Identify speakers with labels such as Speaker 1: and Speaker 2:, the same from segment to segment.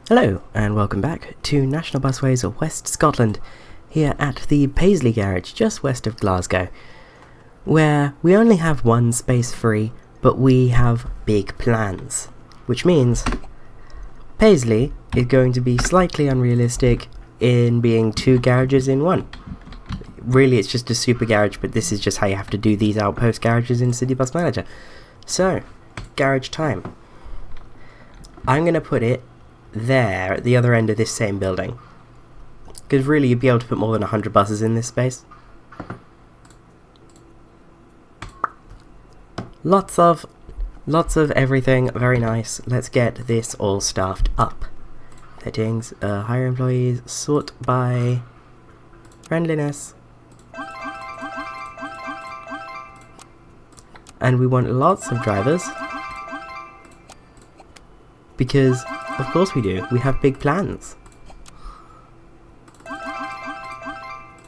Speaker 1: Hello and welcome back to National Busways of West Scotland, here at the Paisley Garage just west of Glasgow, where we only have one space free, but we have big plans, which means Paisley is going to be slightly unrealistic in being two garages in one. Really, it's just a super garage, but this is just how you have to do these outpost garages in City Bus Manager. So, garage time. I'm going to put it there at the other end of this same building, because really you'd be able to put more than 100 buses in this space. Lots of everything, very nice. Let's get this all staffed up. Settings, hire employees, sort by friendliness, and we want lots of drivers, because of course we do, we have big plans.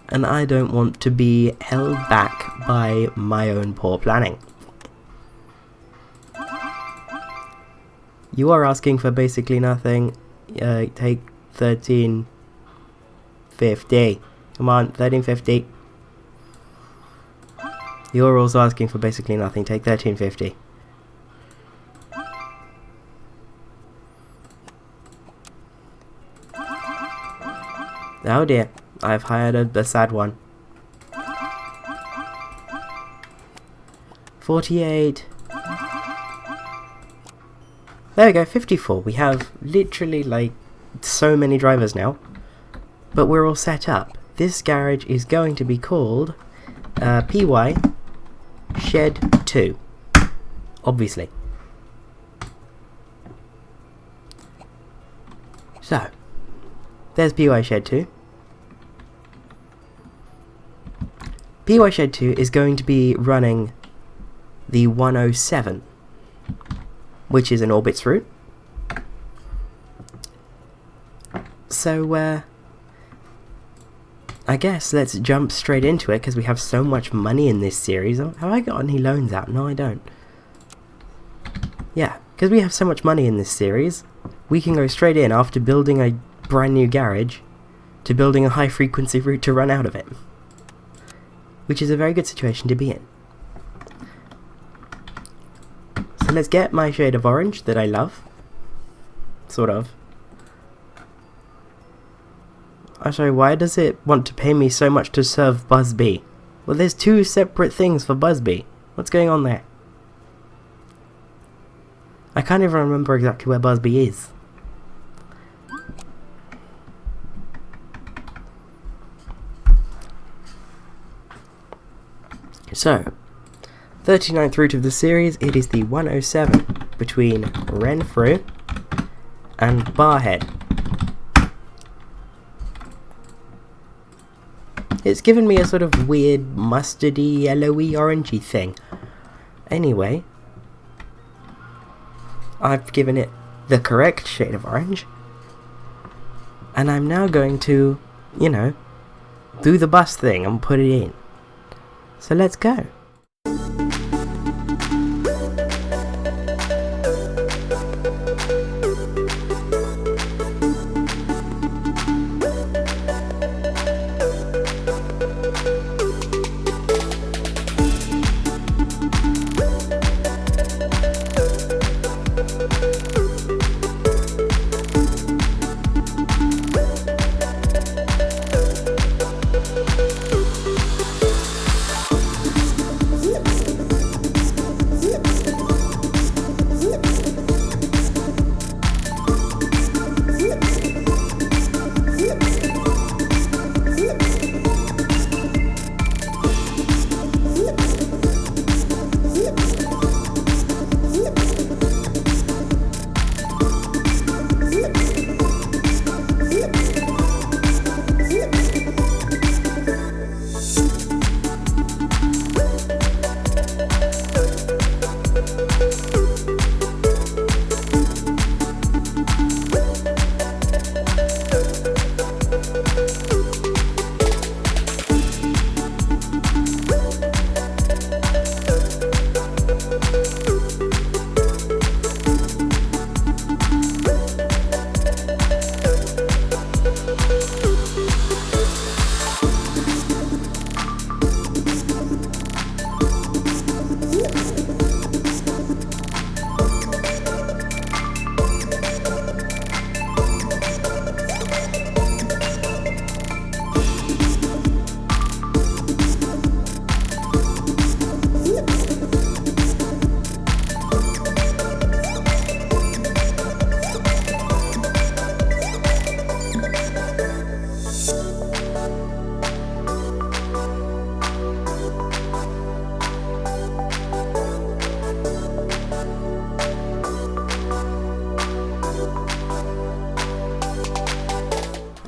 Speaker 1: And I don't want to be held back by my own poor planning. You are asking for basically nothing. Take 1350. Come on, 1350. You're also asking for basically nothing. Take 1350. Oh dear, I've hired a sad one. 48. There we go, 54. We have literally like so many drivers now, but we're all set up. This garage is going to be called PY Shed 2, obviously. So, there's PY Shed 2. PY Shed 2 is going to be running the 107, which is an Orbit's route. So, I guess let's jump straight into it, because we have so much money in this series. Have I got any loans out? No, I don't. Yeah, because we have so much money in this series, we can go straight in after building a brand new garage to building a high frequency route to run out of it, which is a very good situation to be in. So let's get my shade of orange that I love, sort of. I'm sorry, why does it want to pay me so much to serve Bus B? Well, there's two separate things for Bus B. What's going on there? I can't even remember exactly where Bus B is. So, 39th route of the series, it is the 107 between Renfrew and Barrhead. It's given me a sort of weird mustardy, yellowy, orangey thing. Anyway, I've given it the correct shade of orange, and I'm now going to, you know, do the bus thing and put it in. So let's go.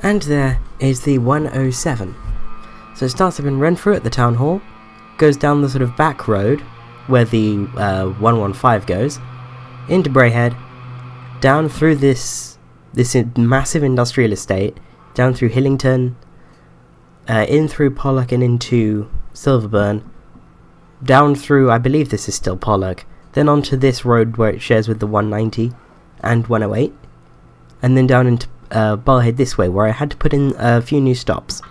Speaker 1: And there is the 107. So it starts up in Renfrew at the town hall, goes down the sort of back road where the 115 goes, into Braehead, down through this massive industrial estate, down through Hillington, in through Pollock and into Silverburn, down through, I believe this is still Pollock, then onto this road where it shares with the 190 and 108, and then down into Barrhead this way, where I had to put in a few new stops,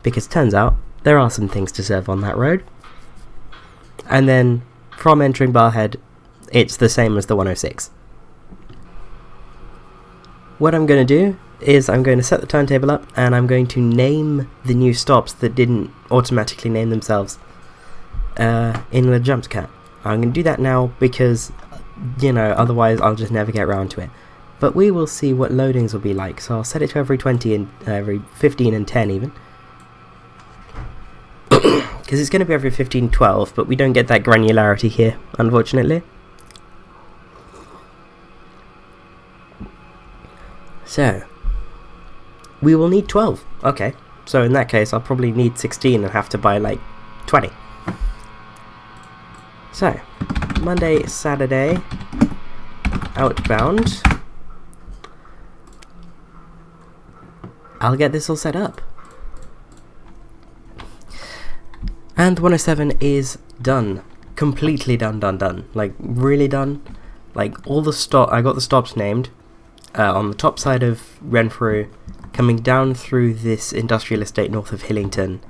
Speaker 1: because turns out there are some things to serve on that road. And then from entering Barrhead, it's the same as the 106. What I'm going to do is I'm going to set the timetable up, and I'm going to name the new stops that didn't automatically name themselves in the jump cut. I'm going to do that now because, you know, otherwise I'll just never get around to it. But we will see what loadings will be like, so I'll set it to every 20 and every 15 and 10 even. Because it's going to be every 15, 12, but we don't get that granularity here, unfortunately. So, we will need 12. Okay, so in that case I'll probably need 16 and have to buy like 20. So, Monday, Saturday, outbound. I'll get this all set up. And the 107 is done. Completely done. Like, really done. Like, all the I got the stops named. On the top side of Renfrew, coming down through this industrial estate north of Hillington,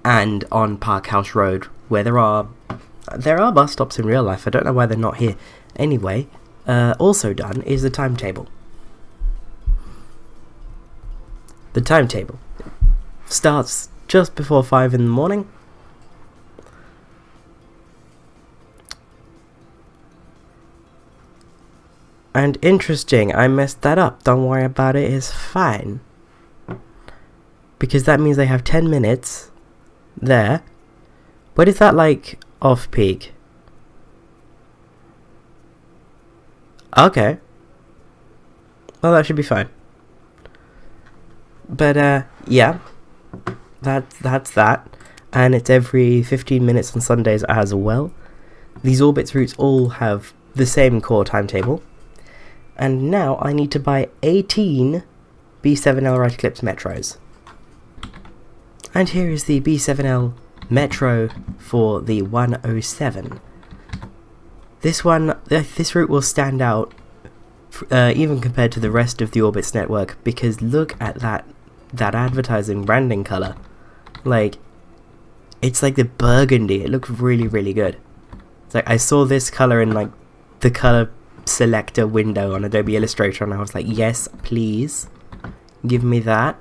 Speaker 1: and on Parkhouse Road, where there are bus stops in real life. I don't know why they're not here. Anyway, also done is the timetable. The timetable starts just before 5 in the morning. And interesting, I messed that up. Don't worry about it, it's fine. Because that means they have 10 minutes there. But is that like off-peak? Okay. Well, that should be fine. But, yeah. That's that. And it's every 15 minutes on Sundays as well. These Orbit routes all have the same core timetable. And now I need to buy 18 B7L Wright Eclipse Metros. And here is the B7L Metro for the 107. This route will stand out even compared to the rest of the Orbit's network, because look at that advertising branding colour. Like, it's like the burgundy. It looks really, really good. It's like I saw this colour in like the colour selector window on Adobe Illustrator, and I was like, yes, please give me that.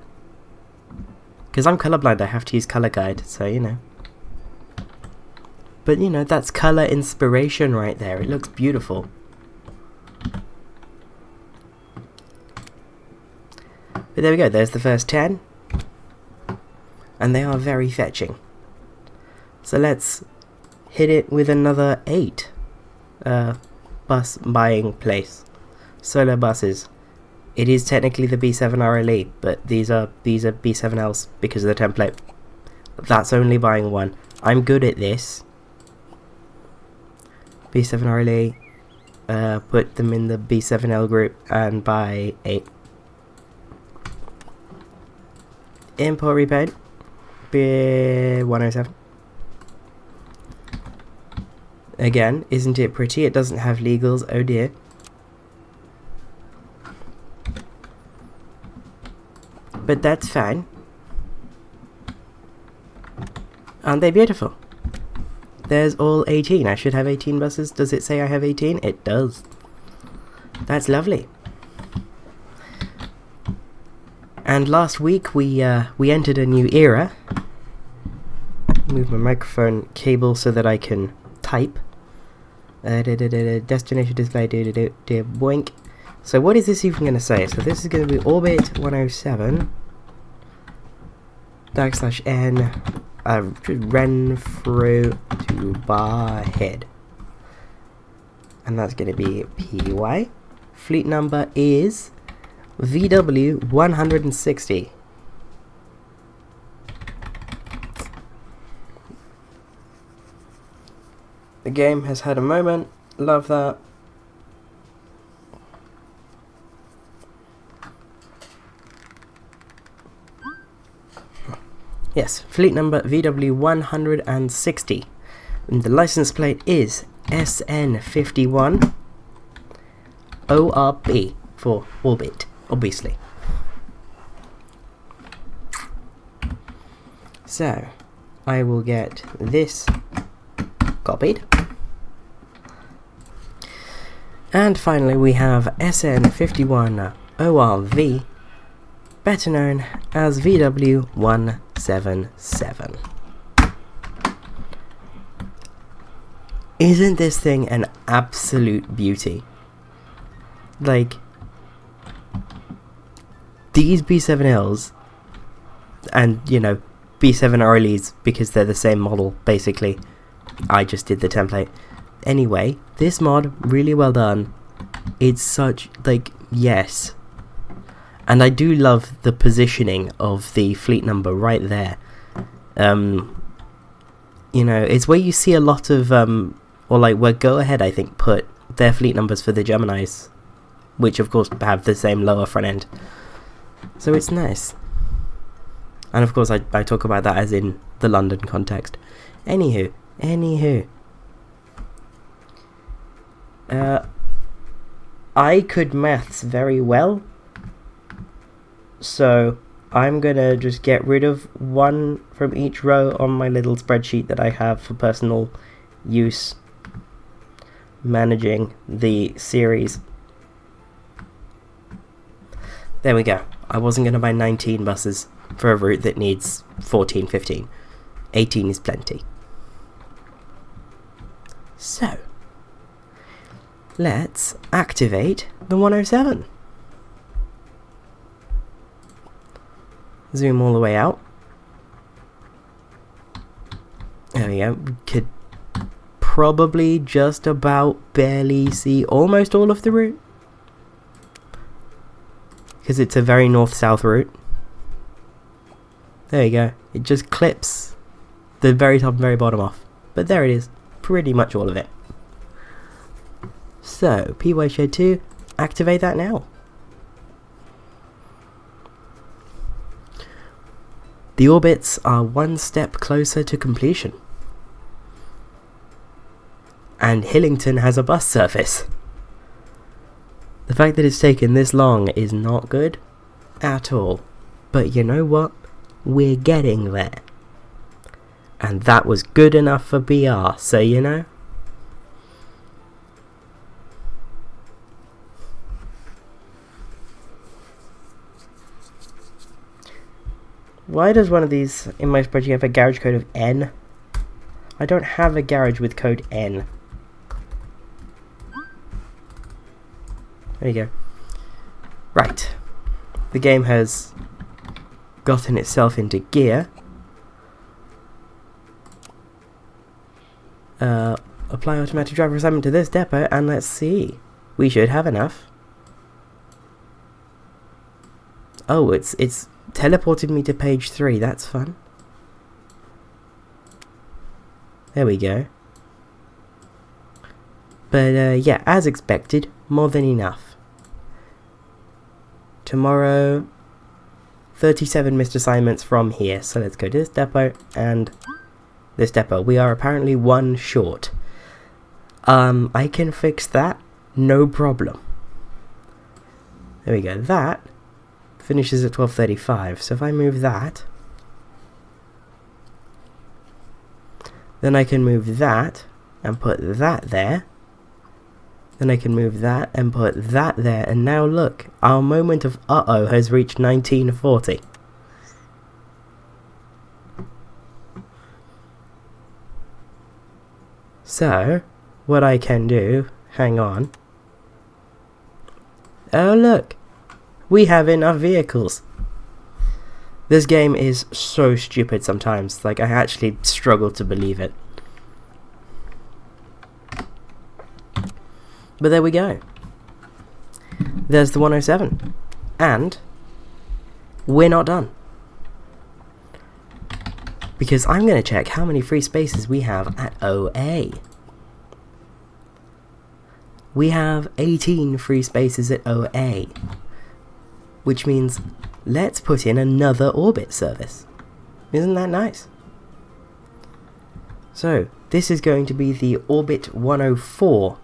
Speaker 1: Because I'm colorblind, I have to use color guide, so you know. But you know, that's color inspiration right there. It looks beautiful. But there we go, there's the first 10. And they are very fetching. So let's hit it with another 8 bus buying place. Solo buses. It is technically the B7RLE, but these are B7Ls because of the template. That's only buying 1. I'm good at this. B7RLE, put them in the B7L group and buy 8. Import repaid. B107. Again, isn't it pretty? It doesn't have legals, oh dear. But that's fine. Aren't they beautiful? There's all 18. I should have 18 buses. Does it say I have 18? It does. That's lovely. And last week we entered a new era. Move my microphone cable so that I can type. Destination display, boink. So what is this even going to say? So this is going to be Orbit 107 /n Renfrew to Barrhead. And that's going to be PY. Fleet number is VW 160. The game has had a moment. Love that. Yes, fleet number VW 160. And the license plate is SN51 ORB for Orbit, obviously. So, I will get this copied. And finally we have SN51 ORV, better known as VW 177. Isn't this thing an absolute beauty? Like, these B7Ls, and you know, B7RLEs, because they're the same model basically. I just did the template. Anyway, this mod, really well done. It's such, like, yes. And I do love the positioning of the fleet number right there. You know, it's where you see a lot of, or like where Go Ahead, I think, put their fleet numbers for the Geminis, which of course have the same lower front end. So it's nice. And of course I talk about that as in the London context. Anywho. I could maths very well, so I'm gonna just get rid of one from each row on my little spreadsheet that I have for personal use managing the series. There we go. I wasn't gonna buy 19 buses for a route that needs 14, 15. 18 is plenty. So, let's activate the 107. Zoom all the way out. There we go. We could probably just about barely see almost all of the route, because it's a very north-south route. There you go. It just clips the very top and very bottom off. But there it is. Pretty much all of it. So, PY Shed 2, activate that now. The orbits are one step closer to completion. And Hillington has a bus service. The fact that it's taken this long is not good at all. But you know what? We're getting there. And that was good enough for BR, so you know. Why does one of these in my spreadsheet have a garage code of N? I don't have a garage with code N. There you go. Right. The game has gotten itself into gear. Apply automatic driver assignment to this depot, and let's see. We should have enough. Oh, it's teleported me to page 3. That's fun. There we go. But yeah, as expected, more than enough. Tomorrow, 37 missed assignments from here. So let's go to this depot and this depot. We are apparently one short. I can fix that, no problem. There we go. That finishes at 12:35. So if I move that, then I can move that and put that there. Then I can move that and put that there. And now look, our moment of uh-oh has reached 1940. So, what I can do, hang on. Oh look, we have enough vehicles. This game is so stupid sometimes, like I actually struggle to believe it. But there we go. There's the 107. And we're not done, because I'm going to check how many free spaces we have at OA. We have 18 free spaces at OA, which means let's put in another Orbit service. Isn't that nice? So, this is going to be the Orbit 104.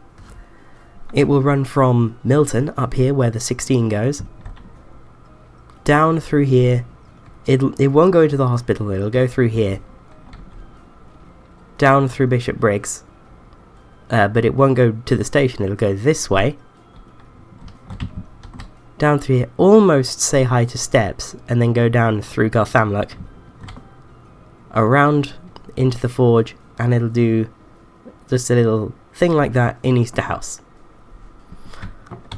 Speaker 1: It will run from Milton, up here where the 16 goes, down through here. It won't go to the hospital, it'll go through here, down through Bishop Briggs, but it won't go to the station, it'll go this way, down through here, almost say hi to Steps, and then go down through Garthamlock, around into the Forge, and it'll do just a little thing like that in Easterhouse.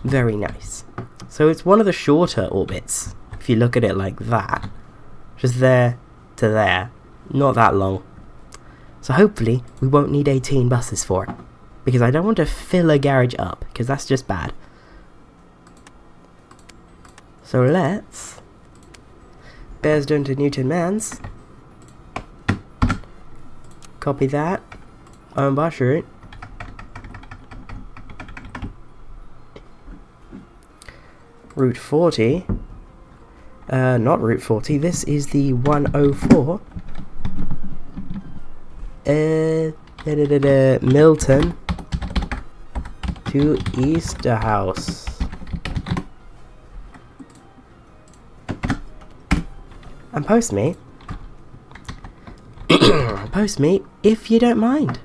Speaker 1: Very nice. So it's one of the shorter orbits, if you look at it like that. Just there to there. Not that long. So hopefully we won't need 18 buses for it, because I don't want to fill a garage up, because that's just bad. So let's Bearsden to Newton Mans. Copy that. Owen Bosch route. Route 40. Not Route 40, this is the 104. Milton to Easterhouse. And post me. Post me if you don't mind.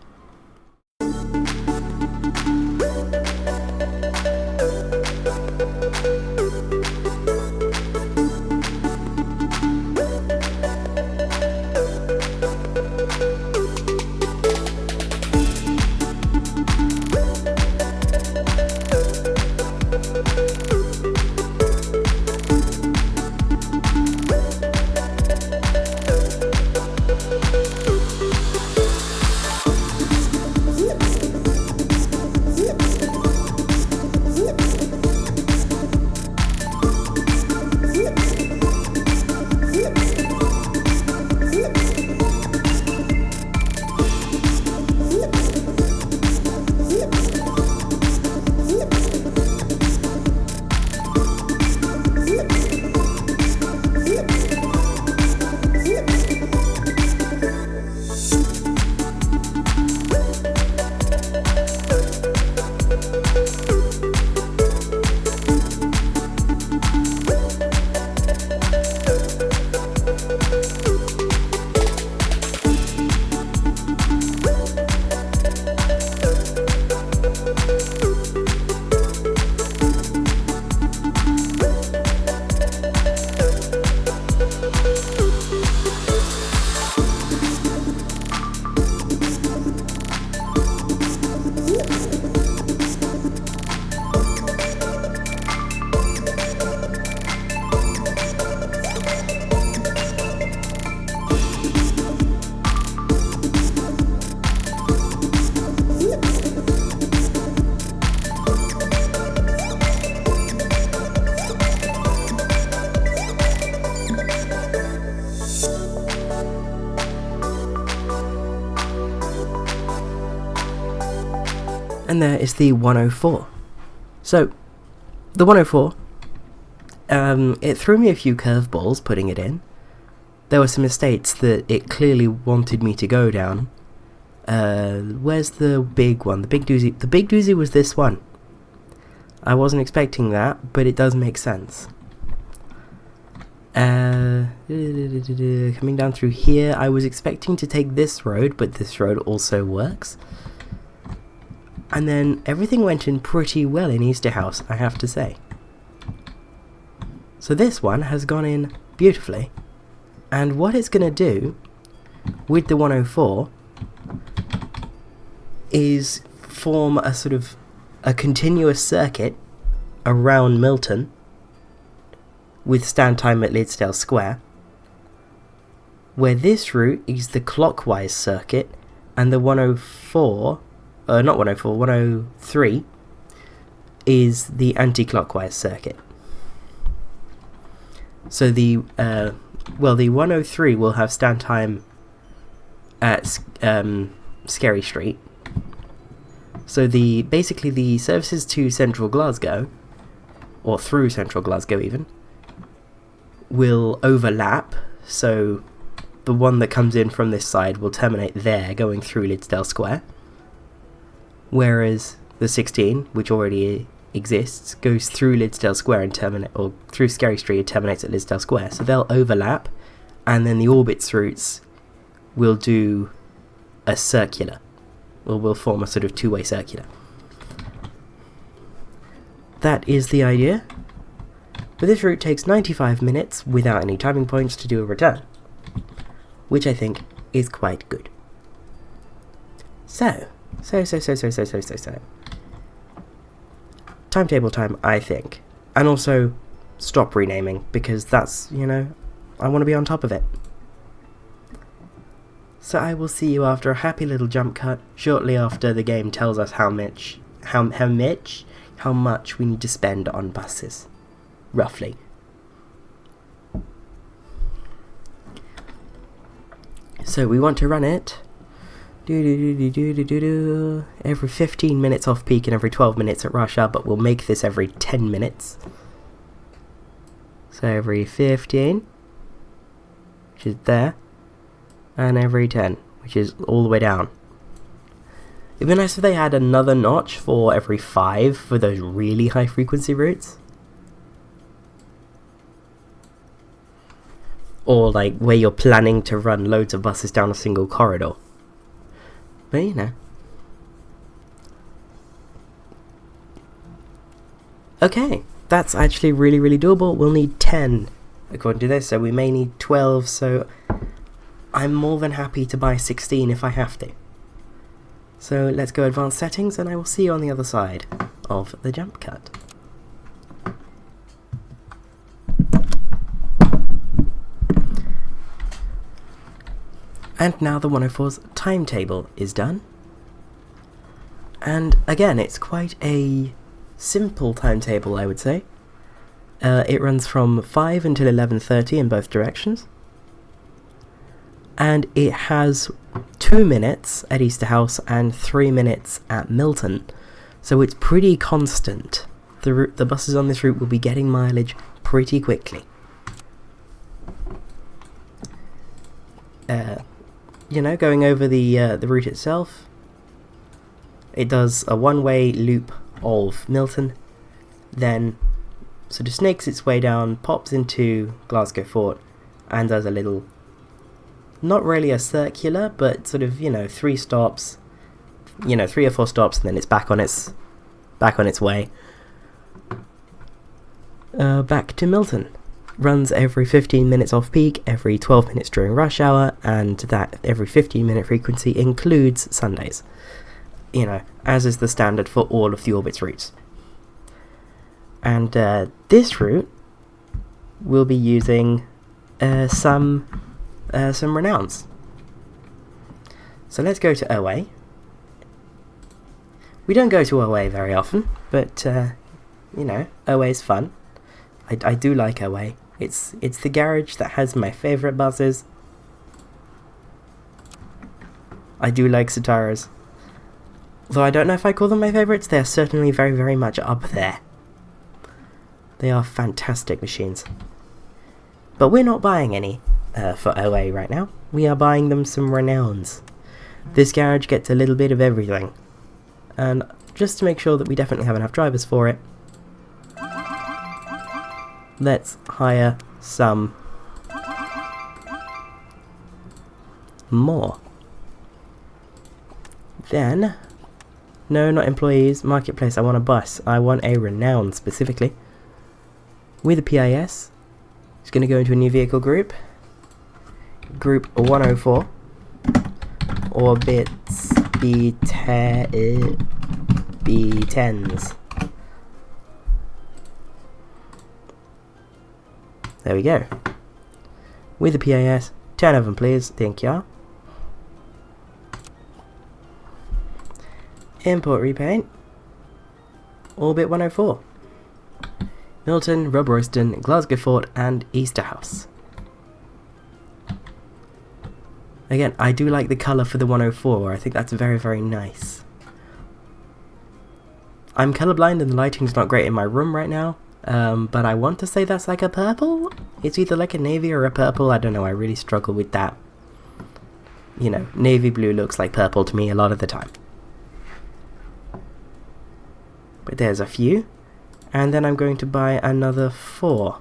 Speaker 1: And there is the 104. So, the 104, it threw me a few curveballs putting it in. There were some estates that it clearly wanted me to go down. Where's the big one? The big doozy. The big doozy was this one. I wasn't expecting that, but it does make sense. Coming down through here, I was expecting to take this road, but this road also works. And then everything went in pretty well in Easterhouse, I have to say. So this one has gone in beautifully. And what it's going to do with the 104 is form a sort of a continuous circuit around Milton with stand time at Liddesdale Square, where this route is the clockwise circuit and the 104, not 104, 103 is the anti-clockwise circuit. So the 103 will have stand time at Scary Street. So basically the services to Central Glasgow, or through Central Glasgow even, will overlap. So the one that comes in from this side will terminate there, going through Lidsdale Square, whereas the 16, which already exists, goes through Lidsdale Square and or through Scary Street and terminates at Lidsdale Square. So they'll overlap, and then the Orbit's routes will do a circular, or will form a sort of two-way circular. That is the idea. But this route takes 95 minutes without any timing points to do a return, which I think is quite good. So. Timetable time, I think. And also, stop renaming, because that's, I want to be on top of it. So I will see you after a happy little jump cut, shortly after the game tells us how much we need to spend on buses. Roughly. So we want to run it every 15 minutes off peak and every 12 minutes at rush hour, but we'll make this every 10 minutes. So every 15, which is there, and every 10, which is all the way down. It'd be nice if they had another notch for every 5 for those really high frequency routes. Or like where you're planning to run loads of buses down a single corridor. But okay, that's actually really, really doable. We'll need 10 according to this, so we may need 12, so I'm more than happy to buy 16 if I have to. So let's go advanced settings, and I will see you on the other side of the jump cut. And now the 104's timetable is done. And again, it's quite a simple timetable, I would say. It runs from 5 until 11:30 in both directions. And it has 2 minutes at Easterhouse and 3 minutes at Milton. So it's pretty constant. The buses on this route will be getting mileage pretty quickly. Going over the route itself, it does a one-way loop of Milton, then sort of snakes its way down, pops into Glasgow Fort, and does a little, not really a circular, but sort of 3 stops, 3 or 4 stops, and then it's back on its way back to Milton. Runs every 15 minutes off peak, every 12 minutes during rush hour, and that every 15-minute frequency includes Sundays. As is the standard for all of the Orbit's routes. And this route will be using some renowns. So let's go to OA. We don't go to OA very often, but OA is fun. I do like OA. It's the garage that has my favourite buses. I do like Sataras. Though I don't know if I call them my favourites, they are certainly very, very much up there. They are fantastic machines. But we're not buying any for OA right now. We are buying them some renowns. This garage gets a little bit of everything. And just to make sure that we definitely have enough drivers for it, let's hire some more. Then, no, not employees, marketplace, I want a bus. I want a renown specifically. With a PIS, it's going to go into a new vehicle group. Group 104. Orbits B10s. There we go. With the PIS, 10 of them please, thank you. Import repaint. Orbit 104. Milton, Robroyston, Glasgow Fort and Easterhouse. Again, I do like the colour for the 104, I think that's very, very nice. I'm colourblind and the lighting's not great in my room right now, but I want to say that's like a purple? It's either like a navy or a purple, I don't know, I really struggle with that. You know, navy blue looks like purple to me a lot of the time. But there's a few, and then I'm going to buy another 4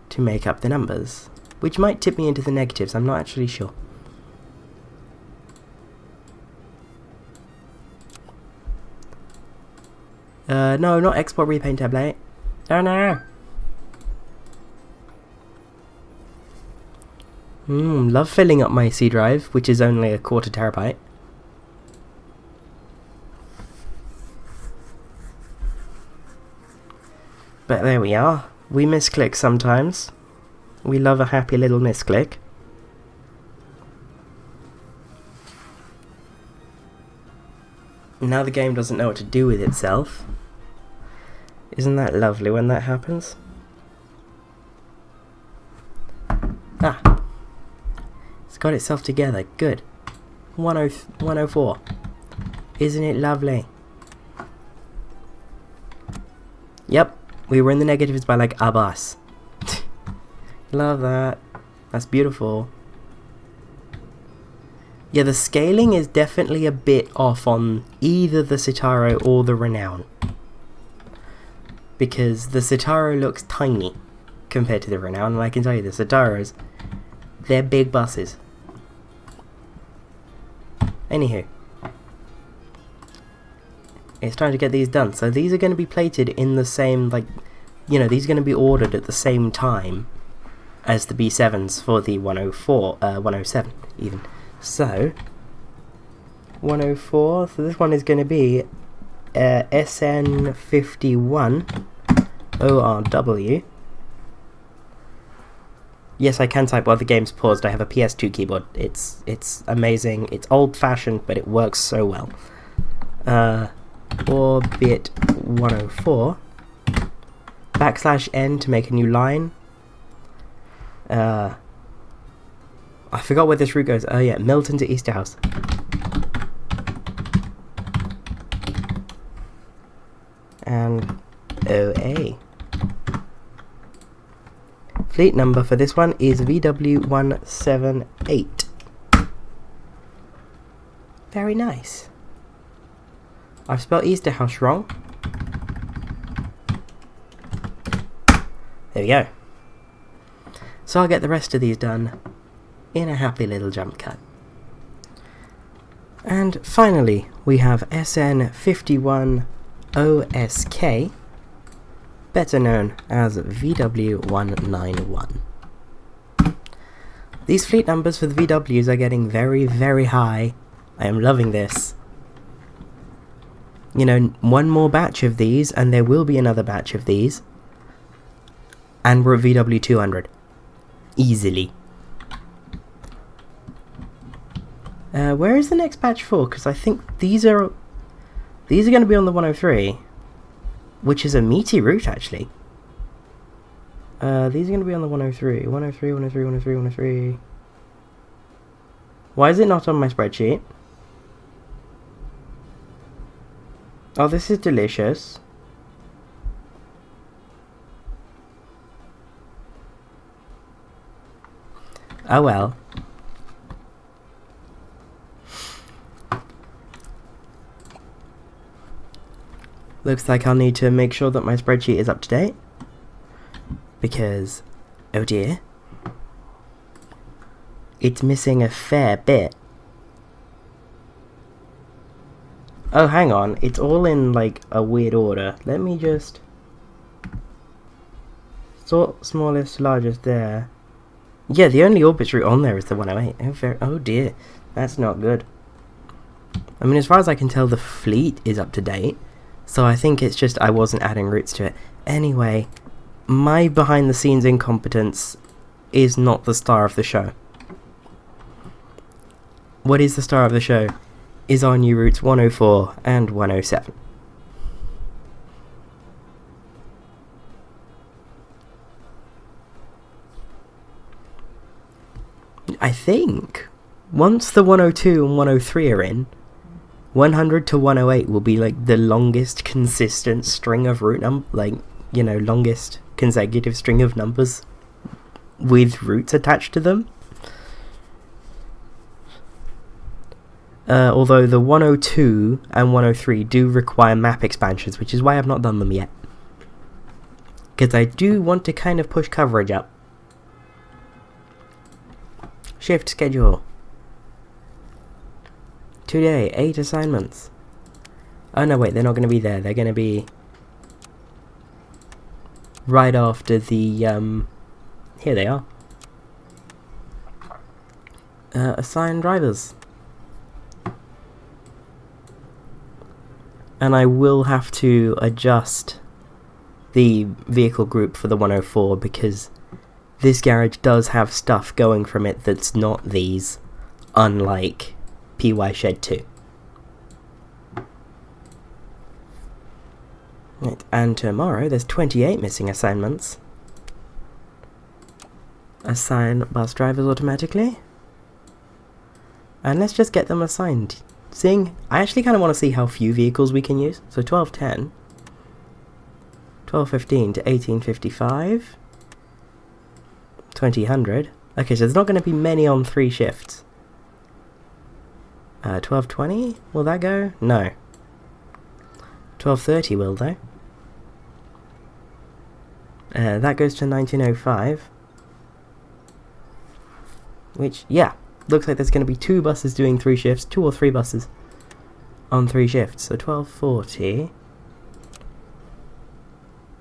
Speaker 1: to make up the numbers, which might tip me into the negatives, I'm not actually sure. No, not export repaint tablet. Oh no! Love filling up my C drive, which is only a 1/4 terabyte. But there we are. We misclick sometimes. We love a happy little misclick. Now the game doesn't know what to do with itself. Isn't that lovely when that happens? Ah! It's got itself together. Good. 104. Isn't it lovely? Yep. We were in the negatives by like a bus. Love that. That's beautiful. Yeah, the scaling is definitely a bit off on either the Citaro or the Renown. Because the Citaro looks tiny compared to the Renown, and I can tell you the Citaros, they're big buses. Anywho. It's time to get these done. So these are going to be plated in the same, like, you know, these are going to be ordered at the same time as the B7s for the 107 even. So, 104, so this one is going to be SN51 ORW. Yes, I can type while the game's paused. I have a PS2 keyboard. It's amazing. It's old-fashioned, but it works so well. Orbit 104 \N to make a new line. I forgot where this route goes. Oh yeah, Milton to Easterhouse. And OA. Fleet number for this one is VW178. Very nice. I've spelled Easterhouse wrong. There we go. So I'll get the rest of these done in a happy little jump cut. And finally, we have SN51OSK, better known as VW191. These fleet numbers for the VWs are getting very, very high. I am loving this. You know, one more batch of these, and there will be another batch of these. And we're at VW200. Easily. Where is the next batch for? Because I think these are going to be on the 103, which is a meaty route actually. These are going to be on the 103. 103, 103, 103, 103. Why is it not on my spreadsheet? Oh, this is delicious. Oh well. Looks like I'll need to make sure that my spreadsheet is up to date. Because, oh dear, it's missing a fair bit. Oh, hang on, it's all in like a weird order. Let me just sort smallest to largest there. Yeah, the only Orbit route on there is the 108. Oh dear, that's not good. I mean, as far as I can tell, the fleet is up to date. So I think it's just I wasn't adding routes to it. Anyway, my behind the scenes incompetence is not the star of the show. What is the star of the show is our new routes 104 and 107. I think once the 102 and 103 are in, 100 to 108 will be like the longest consistent string of route longest consecutive string of numbers with routes attached to them. Although the 102 and 103 do require map expansions, which is why I've not done them yet. Because I do want to kind of push coverage up. Shift schedule. Today, 8 assignments. Oh no, wait, they're not going to be there. They're going to be right after the, here they are. Assign drivers. And I will have to adjust the vehicle group for the 104 because this garage does have stuff going from it that's not these, unlike PY Shed 2. Right, and tomorrow there's 28 missing assignments. Assign bus drivers automatically. And let's just get them assigned. I actually kind of want to see how few vehicles we can use. So 1210, 1215 to 1855, 2000. Okay, so there's not going to be many on 3 shifts. 1220, will that go? No. 1230 will though. That goes to 1905. Which, yeah, looks like there's going to be 2 buses doing 3 shifts, 2 or 3 buses on 3 shifts. So 1240.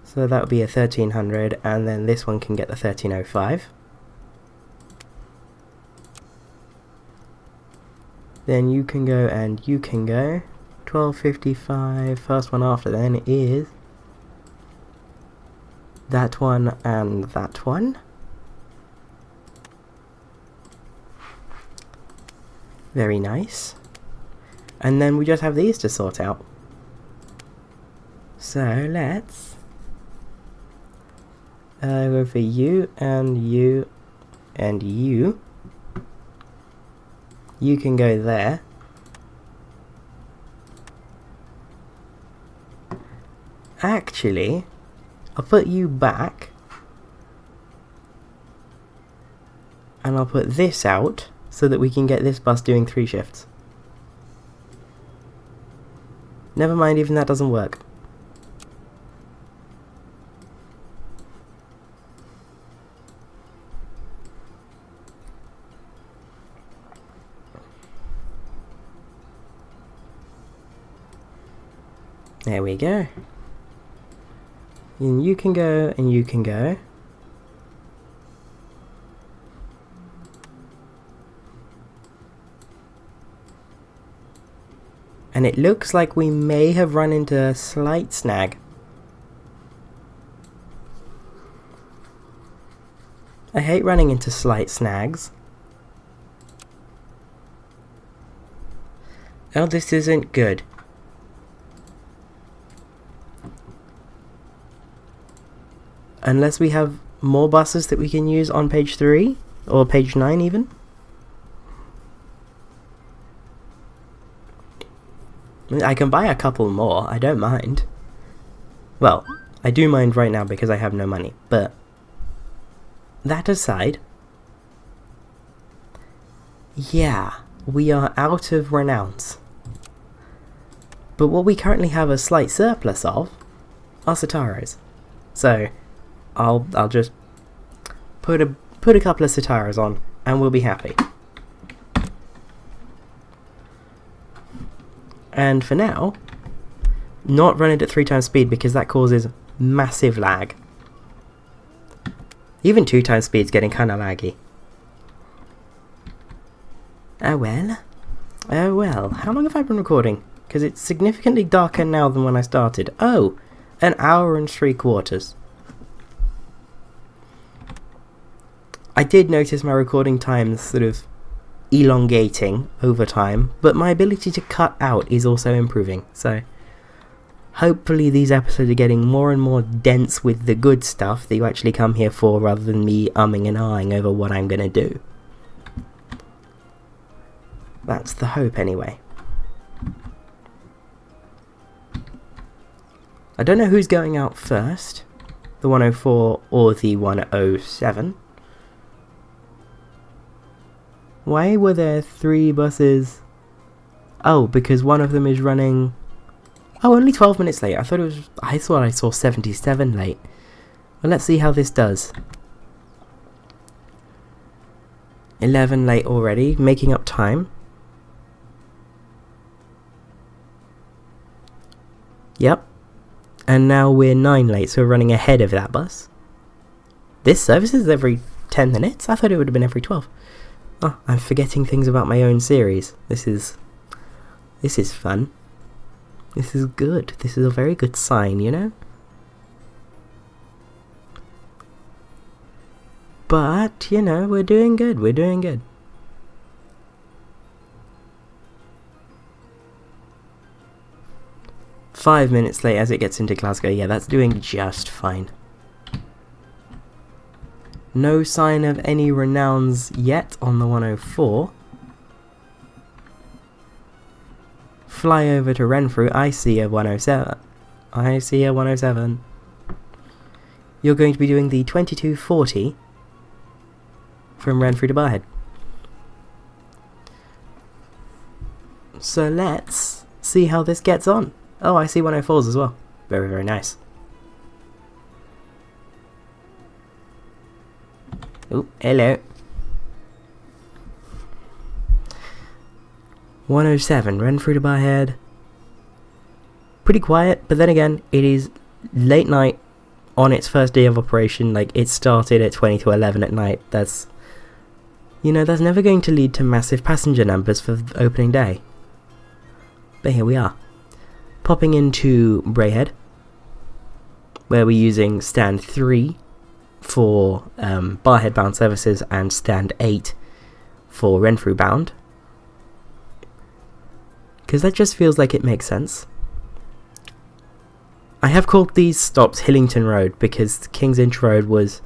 Speaker 1: So that would be a 1300, and then this one can get the 1305. Then you can go and you can go. 1255, first one after then is that one and that one. Very nice. And then we just have these to sort out. So let's go for you and you and you. You can go there. Actually, I'll put you back. And I'll put this out so that we can get this bus doing 3 shifts. Never mind, even that doesn't work. There we go. And you can go and you can go. And it looks like we may have run into a slight snag. I hate running into slight snags. Oh, this isn't good. Unless we have more buses that we can use on page 3, or page 9 even. I can buy a couple more, I don't mind. Well, I do mind right now because I have no money, but that aside, yeah, we are out of renowns. But what we currently have a slight surplus of are Sataros. So I'll just put a couple of Sataros on and we'll be happy. And for now, not run it at 3 times speed because that causes massive lag. Even 2 times speed is getting kind of laggy. Oh well. Oh well. How long have I been recording? Because it's significantly darker now than when I started. Oh, an hour and 3/4. I did notice my recording times sort of elongating over time, but my ability to cut out is also improving, so hopefully these episodes are getting more and more dense with the good stuff that you actually come here for rather than me umming and ahhing over what I'm gonna do. That's the hope anyway. I don't know who's going out first, the 104 or the 107. Why were there 3 buses? Oh, because one of them is running... Oh, only 12 minutes late. I thought I saw 77 late. Well, let's see how this does. 11 late already, making up time. Yep. And now we're 9 late, so we're running ahead of that bus. This service is every 10 minutes? I thought it would have been every 12. Oh, I'm forgetting things about my own series. This is fun. This is good. This is a very good sign, you know? But, you know, we're doing good. We're doing good. Five minutes late as it gets into Glasgow. Yeah, that's doing just fine. No sign of any renowns yet on the 104. Fly over to Renfrew. I see a 107. I see a 107. You're going to be doing the 2240 from Renfrew to Barrhead. So let's see how this gets on. Oh, I see 104s as well. Very, very nice. Oh, hello. 107, Renfrew to Barrhead. Pretty quiet, but then again, it is late night on its first day of operation. Like, it started at 20 to 11 at night. That's, you know, that's never going to lead to massive passenger numbers for opening day. But here we are. Popping into Braehead, where we're using stand 3 for Barrhead bound services and stand 8 for Renfrew bound. Because that just feels like it makes sense. I have called these stops Hillington Road because King's Inch Road was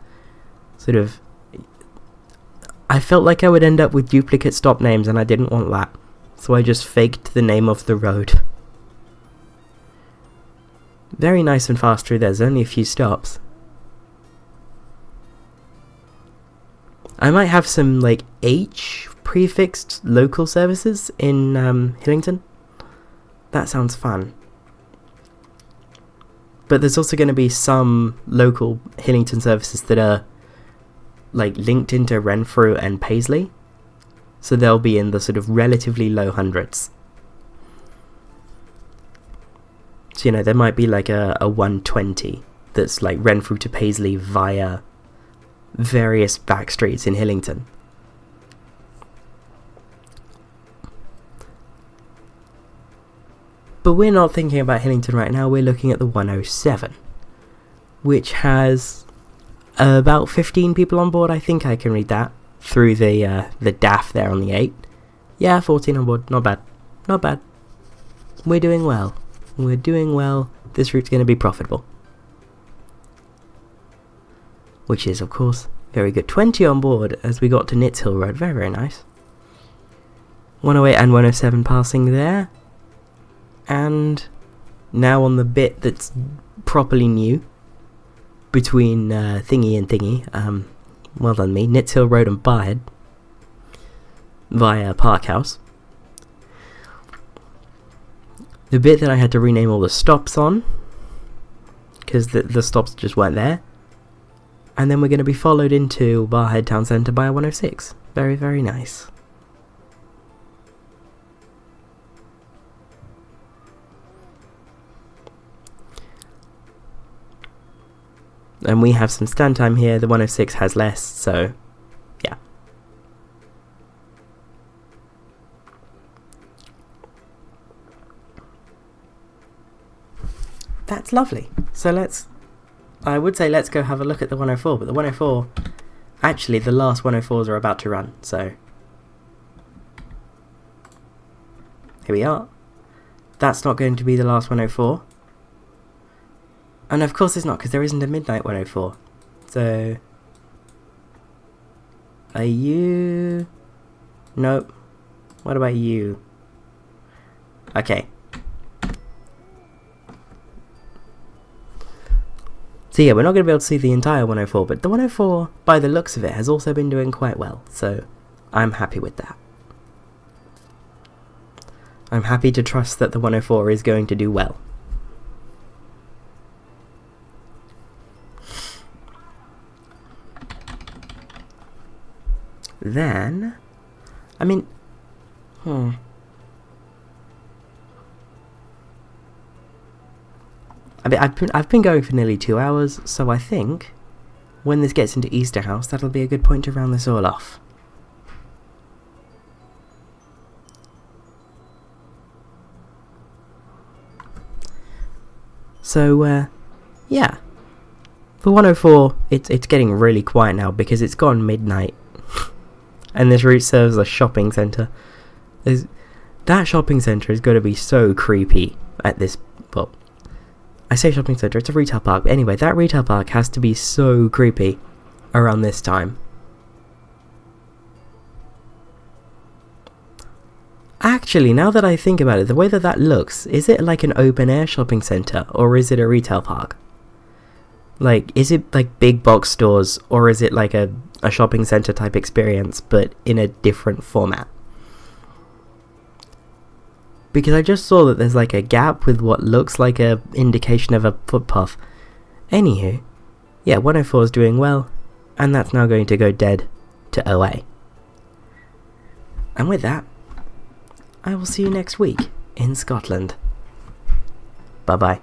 Speaker 1: sort of... I felt like I would end up with duplicate stop names and I didn't want that. So I just faked the name of the road. Very nice and fast through. There's only a few stops. I might have some like H prefixed local services in Hillington. That sounds fun. But there's also going to be some local Hillington services that are like linked into Renfrew and Paisley. So they'll be in the sort of relatively low hundreds. So, you know, there might be like a 120 that's like Renfrew to Paisley via various back streets in Hillington. But we're not thinking about Hillington right now, we're looking at the 107, which has about 15 people on board. I think I can read that through the DAF there on the 8. Yeah, 14 on board, not bad, not bad. We're doing well. We're doing well. This route's going to be profitable. Which is, of course, very good. 20 on board as we got to Nitshill Road. Very, very nice. 108 and 107 passing there. And now on the bit that's properly new between Thingy and Thingy. Well done me. Nitshill Road and Barrhead via Parkhouse. The bit that I had to rename all the stops on, because the stops just weren't there. And then we're going to be followed into Barrhead Town Centre by a 106. Very, very nice. And we have some stand time here. The 106 has less, so yeah. That's lovely. So I would say let's go have a look at the 104, but the 104, actually the last 104s are about to run, so here we are. That's not going to be the last 104. And of course it's not, because there isn't a midnight 104. So, are you... Nope. What about you? Okay. So yeah, we're not going to be able to see the entire 104, but the 104, by the looks of it, has also been doing quite well, so I'm happy with that. I'm happy to trust that the 104 is going to do well. Then, I mean, I've been going for nearly 2 hours, so I think when this gets into Easterhouse, that'll be a good point to round this all off. So, yeah. For 104, it's getting really quiet now because it's gone midnight. And this route serves a shopping centre. That shopping centre is going to be so creepy at this... Well, I say shopping centre, it's a retail park. But anyway, that retail park has to be so creepy around this time. Actually, now that I think about it, the way that looks, is it like an open-air shopping centre, or is it a retail park? Like, is it like big box stores, or is it like a shopping centre type experience, but in a different format? Because I just saw that there's like a gap with what looks like a indication of a footpath. Anywho, yeah, 104 is doing well, and that's now going to go dead to OA. And with that, I will see you next week in Scotland. Bye bye.